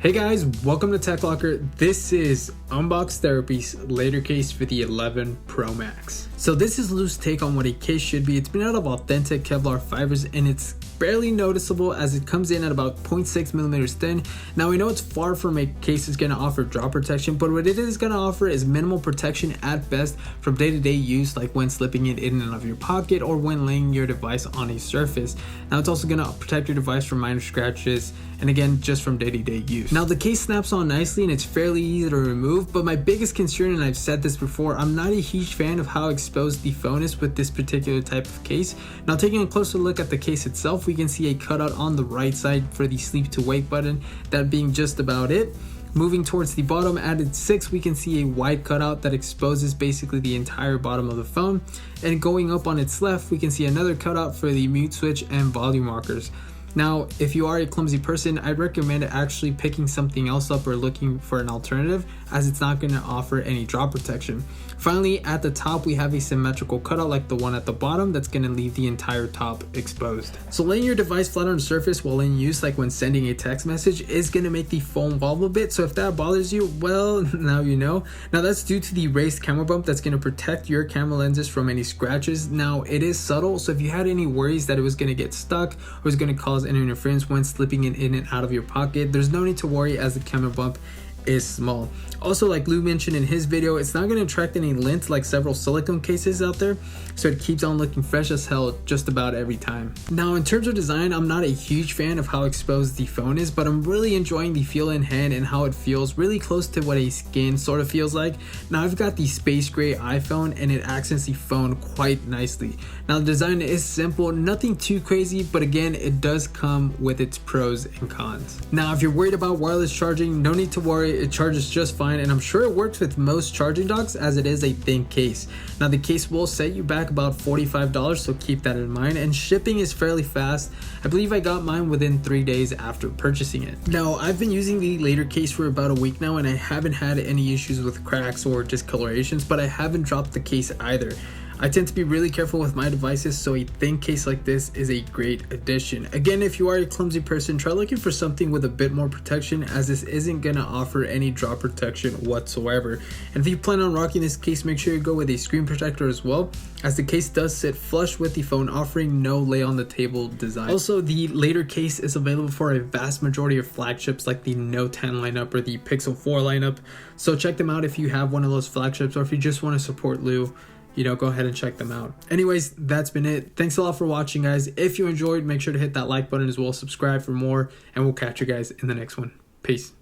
Hey guys, welcome to Tech Locker. This is Unbox Therapy's later case for the 11 Pro Max. So this is Lou's take on what a case should be. It's made out of authentic Kevlar fibers and it's barely noticeable as it comes in at about 0.6 millimeters thin. Now we know it's far from a case that's going to offer drop protection, but what it is going to offer is minimal protection at best from day-to-day use, like when slipping it in and out of your pocket or when laying your device on a surface. Now it's also going to protect your device from minor scratches and again just from day-to-day use. Now the case snaps on nicely and it's fairly easy to remove, but my biggest concern, and I've said this before, I'm not a huge fan of how exposed the phone is with this particular type of case. Now taking a closer look at the case itself, we can see a cutout on the right side for the sleep to wake button, that being just about it. Moving towards the bottom at its 6, we can see a wide cutout that exposes basically the entire bottom of the phone, and going up on its left we can see another cutout for the mute switch and volume markers. Now, if you are a clumsy person, I'd recommend actually picking something else up or looking for an alternative, as it's not going to offer any drop protection. Finally, at the top, we have a symmetrical cutout like the one at the bottom that's going to leave the entire top exposed. So laying your device flat on the surface while in use, like when sending a text message, is going to make the phone wobble a bit. So if that bothers you, well, now you know. Now that's due to the raised camera bump that's going to protect your camera lenses from any scratches. Now it is subtle, so if you had any worries that it was going to get stuck or was going to cause any interference when slipping it in and out of your pocket, there's no need to worry as the camera bump is small. Also, like Lou mentioned in his video, it's not going to attract any lint like several silicone cases out there, so it keeps on looking fresh as hell just about every time. Now in terms of design, I'm not a huge fan of how exposed the phone is, but I'm really enjoying the feel in hand and how it feels really close to what a skin sort of feels like. Now I've got the space gray iPhone and it accents the phone quite nicely. Now the design is simple, nothing too crazy, but again it does come with its pros and cons. Now if you're worried about wireless charging, no need to worry, it charges just fine, and I'm sure it works with most charging docks as it is a thin case. Now the case will set you back about $45, so keep that in mind, and shipping is fairly fast. I believe I got mine within 3 days after purchasing it. Now I've been using the later case for about a week now and I haven't had any issues with cracks or discolorations, but I haven't dropped the case either. I tend to be really careful with my devices, so a thin case like this is a great addition. Again, if you are a clumsy person, try looking for something with a bit more protection, as this isn't going to offer any drop protection whatsoever. And if you plan on rocking this case, make sure you go with a screen protector as well, as the case does sit flush with the phone, offering no lay on the table design. Also, the later case is available for a vast majority of flagships like the Note 10 lineup or the Pixel 4 lineup, so check them out if you have one of those flagships, or if you just want to support Lou, go ahead and check them out. Anyways, that's been it. Thanks a lot for watching, guys. If you enjoyed, make sure to hit that like button as well, subscribe for more, and we'll catch you guys in the next one. Peace.